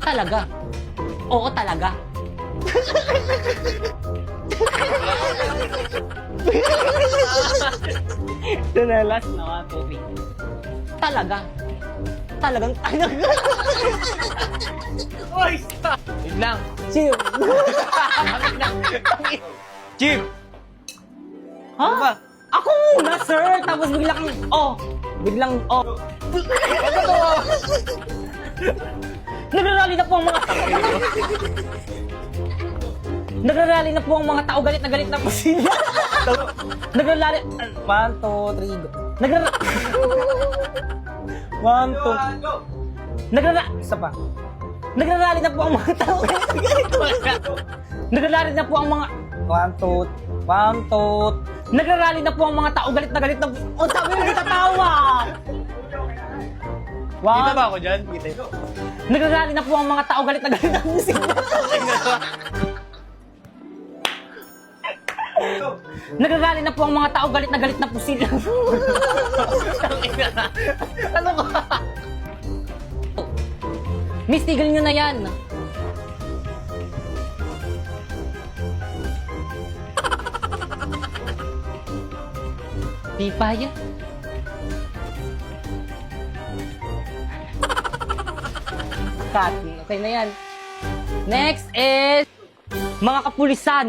Talaga. Oo, talaga. Ito na, last na mga topic. Talaga. Talagang talaga. Oy, stop! Wait lang. Chill. Jim! Ha? Ano ba? Ako muna, sir. Tapos biglang, biglang, Ano to? Nagrarally na po ang mga Nagrarally na po ang mga tao, galit na galit na po sila. Nagrarally, 1, 2, 3, go. One, two. Isa pa. Nagrarally na po ang mga tao, galit na galit na Nagrarally na po ang mga, 1, 2, nagrarally na po ang mga tao, galit na galit na po. O, sabi mo, natatawa. Kita ba ako dyan? Kita ito. Nagrarally na po ang mga tao, galit na galit na po sila. Nagrarally na po ang mga tao, galit na galit na po sila. Ano ka? Miss, tigil nyo na yan. Pipaya. Cut. Okay na yan. Next is mga kapulisan.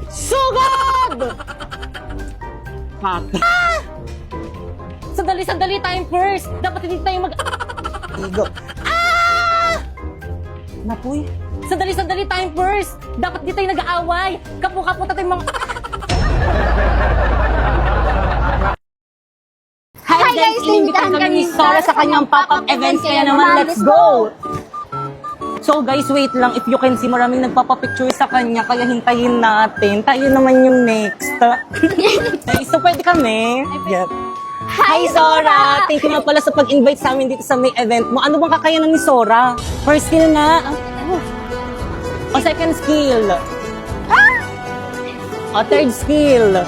Sugod! Cut. Ah! Sandali time first. Dapat hindi tayo Igo. Ah! Napoy. Sandali time first. Dapat di tayo nag-aaway. Kapu-kapu tayo mga... Hi guys! Inimbitahan kami ni Sora sa kanyang pop-up events, kaya naman let's go! So guys, wait lang. If you can see, maraming nagpapapicture sa kanya, kaya hintayin natin. Tayo naman yung next. Guys, so pwede kami. Yep. Hi, Sora! Thank you nga pala sa pag-invite sa amin dito sa may event mo. Ano bang kakayanan ni Sora? First skill na. O second skill. O third skill.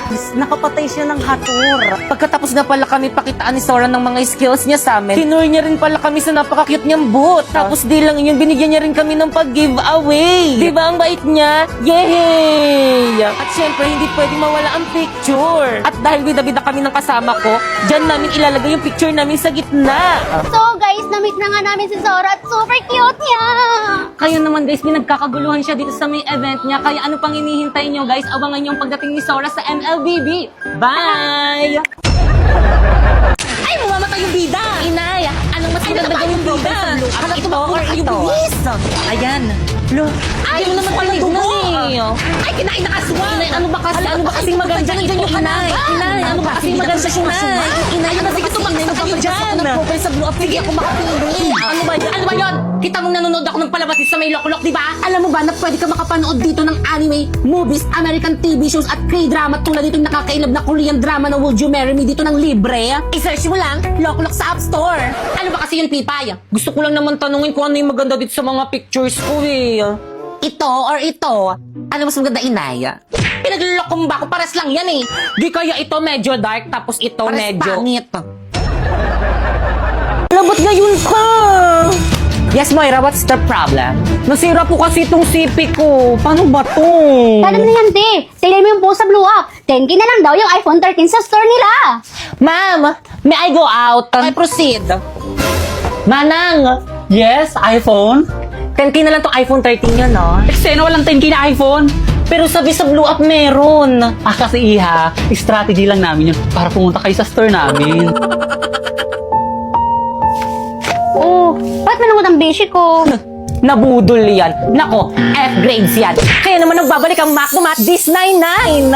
Nakapatay siya ng hatur. Pagkatapos na pala kami pakitaan ni Sora ng mga skills niya sa amin, tinur niya rin pala kami sa napaka-cute niyang boot. Tapos di lang yun, binigyan niya rin kami ng pag-giveaway. Di ba ang bait niya? Yay! At syempre, hindi pwede mawala ang picture. At dahil bida-bida kami ng kasama ko, dyan namin ilalagay yung picture namin sa gitna. So guys, na-meet na nga namin si Sora at super cute niya! Kaya naman guys, pinagkakaguluhan siya dito sa may event niya. Kaya ano pang hinihintay niyo guys? Abangan niyo ang pagdating ni Sora sa MLBB. Bye! Ay, mamamatay yung bida! Inay, anong mas maganda gawing bida? Ang ito or ito? Ayan. Lo, ay, mo naman pala ito Ay, kinain na kaswa! Inay, ano ba kasi maganda ito, inay? Inay, ano ba kasi maganda ito, inay? Inay, ano ba kasi maganda ito dyan? Nag-profile sa blue up, sige ako makapili. Ano ba yun? Ano ba yun? Kita mong nanonood ako ng palabas sa may lokolok, di ba? Alam mo ba na pwede ka makapanood dito ng anime, movies, American TV shows at K-drama tulad dito yung nakakailab na Korean drama na Would You Marry Me dito ng libre? I-search mo lang, lokolok sa App Store. Ano ba kasi yun, Pipay? Gusto ko lang naman tanungin kung ano yung maganda dito sa mga pictures ko eh. Ito or ito? Ano mas maganda, inay? Pinaglulokong ba ako? Pares lang yan eh. Di kaya ito medyo dark tapos ito pares medyo... pangit. Labot ngayon ka! Yes, Moira, what's the problem? Nasira po kasi itong CP ko. Paano ba to? Paano na yan, te? Tignan mo yung post sa Blue Up. 10K na lang daw yung iPhone 13 sa store nila. Ma'am, may I go out? I proceed. Manang! Yes, iPhone? 10K na lang tong iPhone 13 yun, no? Eksena walang 10K na iPhone. Pero sabi sa Blue Up meron. Kasi iha, strategy lang namin yun para pumunta kayo sa store namin. Oh, ba't manungod ang beshi ko? Nabudol yan. Nako, F-grades yan. Kaya naman nagbabalik ang Macdomat this 99.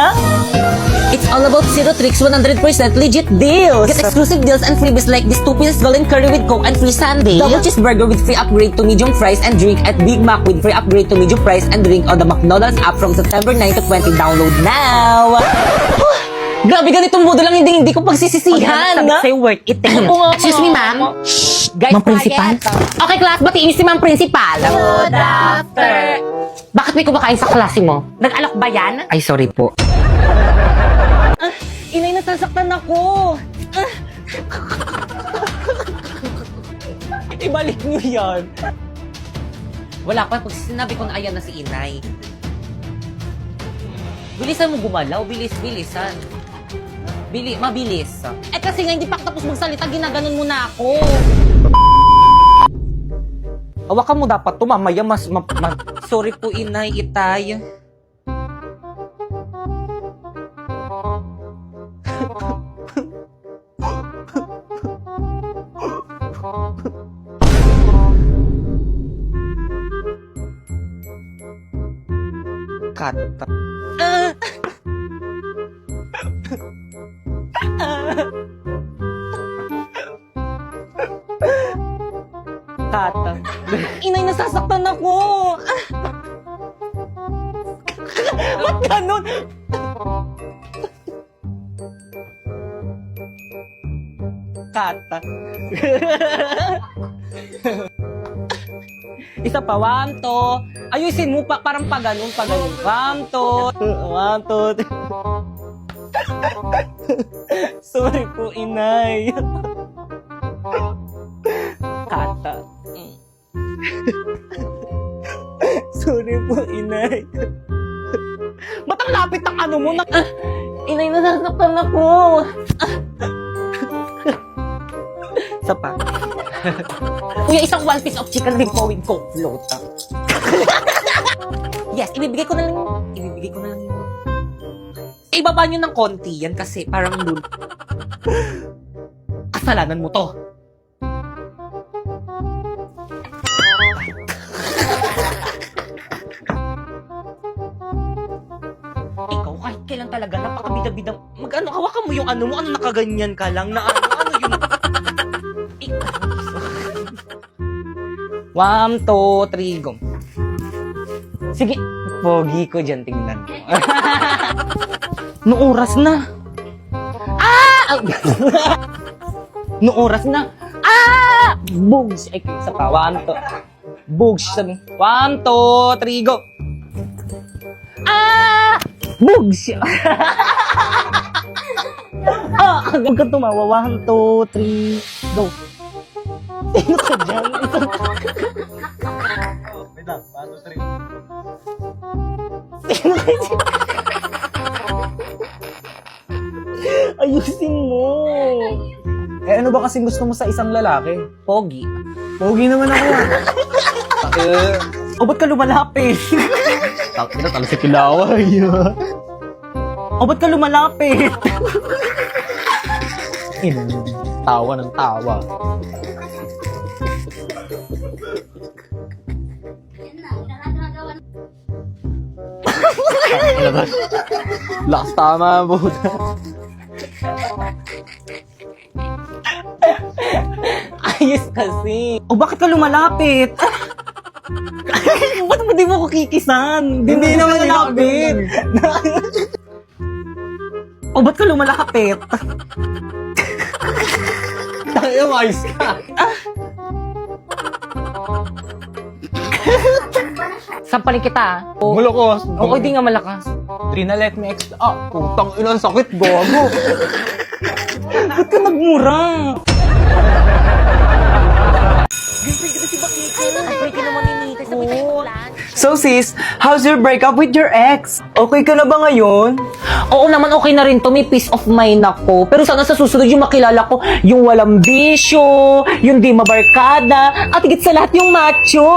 It's all about Zero Tricks 100% legit deals. Get exclusive deals and freebies like this 2-piece golden curry with Coke and free sundae. Double cheeseburger with free upgrade to medium fries and drink at Big Mac with free upgrade to medium fries and drink on the McDonald's app from September 9 to 20. Download now! Grabe, ganitong modo lang hindi ko pagsisisihan. Sabi sa'yo, worth it. Excuse me, ma'am. Guys, Ma'am Principal. Okay, class, batiin si Ma'am Principal. Good after. Bakit may kumakain sa klase mo? Nag-alak ba yan? Ay, sorry po. Inay, Inay, nasasaktan ako. Ibalik mo yan. Wala pa. Pag sinabi ko na ayan na si Inay. Bilisan mo gumalaw. Bilisan. Mabilis. Kasi nga hindi pa ako tapos magsalita, ginaganon mo na ako. Hawakan mo dapat to, mamaya sorry po, Inay, Itay. Kata. Kata. Inay, nasasaktan ako. Ba't ganun? Kata. Isa pa, 1, 2. Ayusin mo pa, parang paganon. 1, 2. Sorry po, Inay. Kata. Sorry po, Inay. Ba't ang lapit ng ano mo? Inay, nasasaktan ako. Isa pa. Kuya, isang 1 piece of chicken limpo with coke float. Yes, ibibigay ko na lang yun. Ibaba nyo ng konti yan kasi parang kasalanan mo to. Ikaw, kahit kailan talaga, napakabida-bidang, hawakan mo yung ano mo, nakaganyan ka lang, na ano yun. 1, 2, 3, go. Sige, pogi ko dyan, tingnan mo. Noong oras na. Noong oras na. Bugs! Ay, isa pa, 1, 2. Bugs, sabi. 1, 2, 3, go. Bugs! Huwag ka tumawa. 1, 2, 3, go. Sino ka dyan? Wait lang, 1, 2, 3. Sino ka dyan? Ayusin mo. Eh, ano ba kasing gusto mo sa isang lalaki? Pogi. Pogi naman ako. O, ba't ka lumalapit? Talo sa kilaway. O, ba't ka lumalapit? Tawa ng tawa. Lakas tama, Buddha. Ayos kasi. O, bakit ka lumalapit? Ba't mo di mo ko kikisan? Hindi naman lalapit. O, ba't ka lumalapit? Tayo, ayos ka. Sampalin kita. Malakos. O, di nga malakas. 3 na let me extra. Putang ina, sakit, gago. Ba't ka nagmura? So sis, how's your breakup with your ex? Okay ka na ba ngayon? Oo naman, okay na rin to. May peace of mind ako. Pero sana sa susunod yung makilala ko, yung walang bisyo, yung di mabarkada, at higit sa lahat yung macho.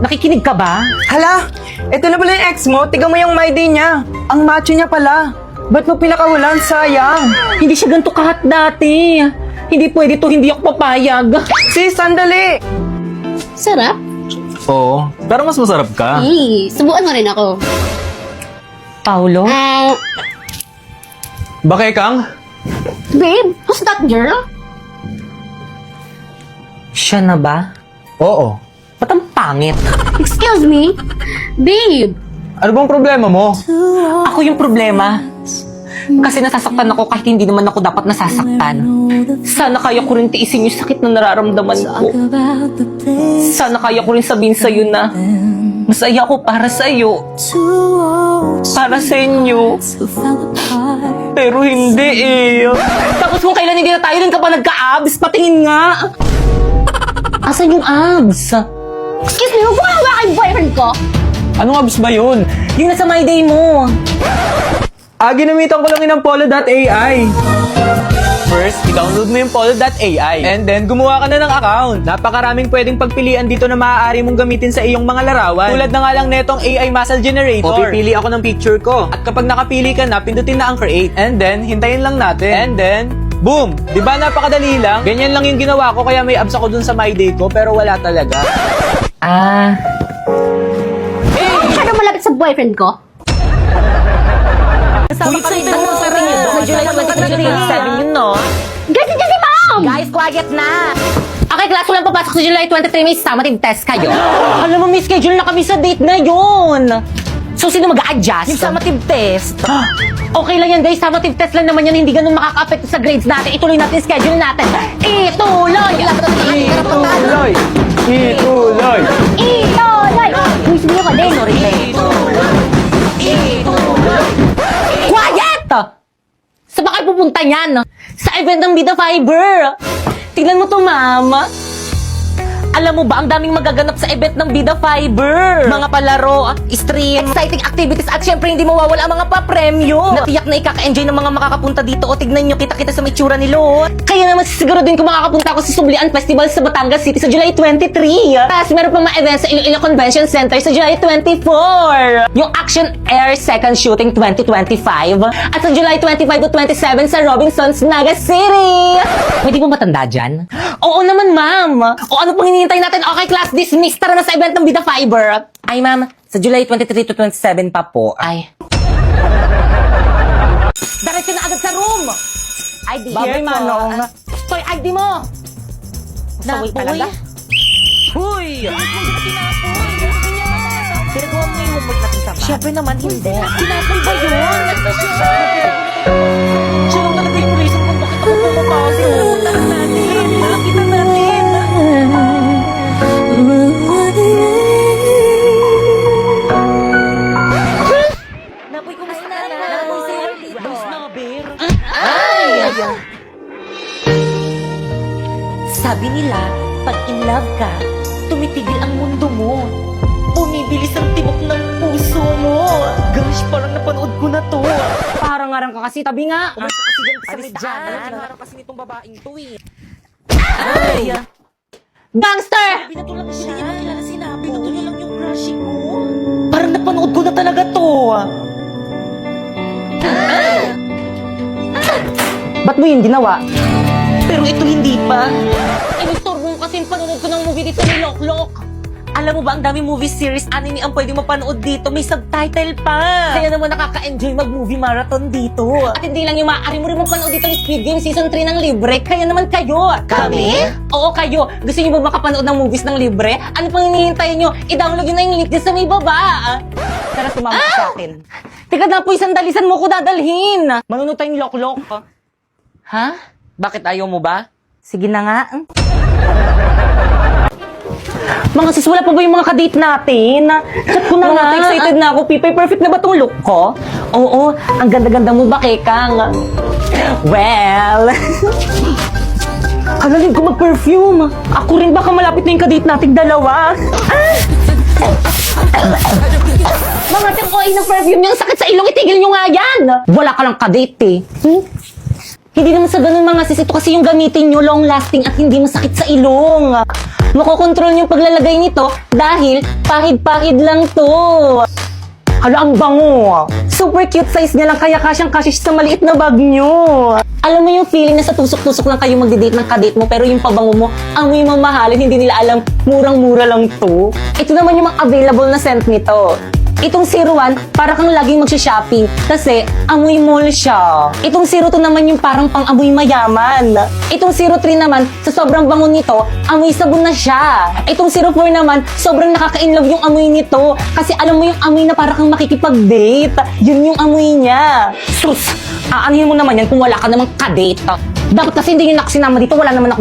Nakikinig ka ba? Hala, eto na pala yung ex mo, tiga mo yung my day niya. Ang macho niya pala. Ba't mo pinakawalan? Sayang. Hindi siya ganito kahat dati. Hindi pwede to, hindi ako papayag. Sis, sandali. Sarap. Oo, pero mas masarap ka. Subukan mo rin ako. Paulo? Bakit kang? Babe, who's that girl? Siya na ba? Oo. Ba't ang pangit? Excuse me? Babe, Ano bang problema mo? Ako yung problema. Kasi nasasaktan ako kahit hindi naman ako dapat nasasaktan. Sana kaya ko rin tiisin yung sakit na nararamdaman ko. Sana kaya ko rin sabihin sa'yo na masaya ako para sa'yo. Para sa inyo. Pero hindi eh. Tapos kung kailan hindi na tayo, rin ka pa nagka-abs, patingin nga. Asan yung abs? Excuse me, huwag mo hawakan yung boyfriend ko. Anong abs ba yun? Yung nasa my day mo. Ginamitan ko lang yun ng polo.ai. First, i-download mo yung polo.ai. And then, gumawa ka na ng account. Napakaraming pwedeng pagpilian dito na maaari mong gamitin sa iyong mga larawan. Tulad na nga lang netong AI Muscle Generator. O, pipili ako ng picture ko. At kapag nakapili ka na, pindutin na ang create. And then, hintayin lang natin. And then, boom! Diba napakadali lang? Ganyan lang yung ginawa ko, kaya may abs ako dun sa my day ko, pero wala talaga. Masyado malapit sa boyfriend ko. Kasama kami sa rin yun. Sa July 23, yun, no? Guys, nandiyan si ma'am! Guys, quiet na! Okay, class, walang papasok sa July 23, may summative test kayo. Alam mo, may schedule na kami sa date na yun. So, sino mag-a-adjust? Yung summative test. Okay lang yan, guys. Summative test lang naman yan. Hindi ganun makaka-affect sa grades natin. Ituloy natin yung schedule natin. Ituloy! Ituloy! Ituloy! Itoy! Wish mo ko din. Quiet! Saan ba kayo pupunta niyan? Sa event ng Bida Fiber. Tingnan mo to, ma'am. Alam mo ba, ang daming magaganap sa event ng Bida Fiber. Mga palaro, stream, exciting activities, at syempre hindi mawawala ang mga pa-premyo. Natiyak na ikaka-enjoy ng mga makakapunta dito. O tignan nyo, kita-kita sa may tsura nilo. Kaya naman siguro din kung makakapunta ako sa Sublian Festival sa Batangas City sa July 23. Tapos meron pa mga events sa Iloilo Convention Center sa July 24. Yung Action Air Second Shooting 2025. At sa July 25 to 27 sa Robinsons, Naga City. Pwede mo matanda dyan? Oo naman, ma'am. O ano pang hinihintay natin? Okay, class dismissed. Tara na sa event ng Bida Fiber. Ay, ma'am. Sa July 23 to 27 pa po. Ay. Diretso na agad sa room. ID. Baboy, Manong. Toy, ID mo. Napoy talaga. Huy! Pinagawa mo yung homework natin sa ba? Siyempre naman, hindi. Tinapoy ba yun? Siya lang talaga yung reason kung bakit ako pumapasok. Tara natin. Nakita natin. Napoy, kumusta na? Napoy sa'yo dito. Boy snobber. Ay! Sabi nila, pag in love ka, tumitigil ang mundo mo. Bumibilis ang tibok ng puso mo. Gosh, parang napanood ko na to. Parang ngarang ka kasi. Tabi nga. Umayos ka kasi dyan sa mesdahan. Ngarang kasi nitong babaeng to eh. Ay! Gangster! Pinatulang siya. Hindi niya makilala si Napo. Pinatuloy lang yung crush ko. Parang napanood ko na talaga to. Ba't mo yung ginawa? Pero ito hindi pa. Inistorbo mo kasi yung panonood ko ng movie dito ni Loklok. Alam mo ba, ang dami movie series, anime ang pwede mapanood dito. May subtitle pa. Kaya naman nakaka-enjoy mag-movie marathon dito. At hindi lang yung maaari mo rin mapanood dito ng Squid Game Season 3 ng libre. Kaya naman kayo. Kami? Oo, kayo. Gusto niyo ba makapanood ng movies ng libre? Ano pang hinihintay nyo? I-download nyo na yung link dyan sa may baba. Tara, sumama ka sa akin. Teka na po, sandalisan mo ko dadalhin. Manunod tayong Loklok. Ha? Bakit ayaw mo ba? Sige na nga. Mga sis, wala pa ba yung mga kadate natin? Chat ko na nga. Excited na ako, Pipay. Perfect na ba itong look ko? Oo, ang ganda-ganda mo ba, Kekang? Well... Halalim ko mag-perfume. Ako rin, baka malapit na yung kadate nating dalawa. Mga tiyang ng perfume yung sakit sa ilong, itigil nyo nga yan. Wala ka lang kadate eh. Hindi naman sa ganun mga sis, ito kasi yung gamitin nyo long-lasting at hindi masakit sa ilong. Makokontrol yung paglalagay nito dahil pahid-pahid lang to. Hala, ang bango. Super cute size niya lang kaya kasyang-kasya sa maliit na bag nyo. Alam mo yung feeling na sa tusok-tusok lang kayo magdi-date ng kadate mo pero yung pabango mo, amoy mamahalin, hindi nila alam, murang-mura lang to. Ito naman yung mga available na scent nito. Itong 01, para kang laging magsha-shopping kasi amoy mall siya. Itong 02 naman yung parang pang-amoy mayaman. Itong 03 naman, sa sobrang bango nito, amoy sabon na siya. Itong 04 naman, sobrang nakaka-inlove yung amoy nito kasi alam mo yung amoy na para kang makikipag-date. Yun yung amoy niya. Sus! Aanhin mo naman yan kung wala ka namang kadate. Dapat kasi hindi yun nakasinama dito, wala naman ako